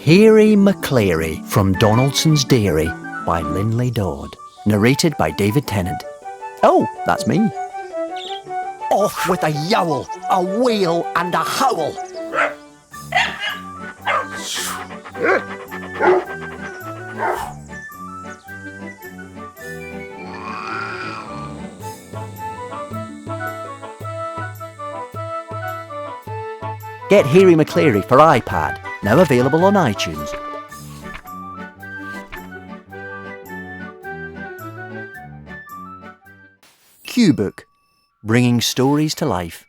Hairy Maclary from Donaldson's Dairy by Lynley Dodd. Narrated by David Tennant. Oh, that's me. Off with a yowl, a wail and a howl. Get Hairy Maclary for iPad, now available on iTunes. QBook, bringing stories to life.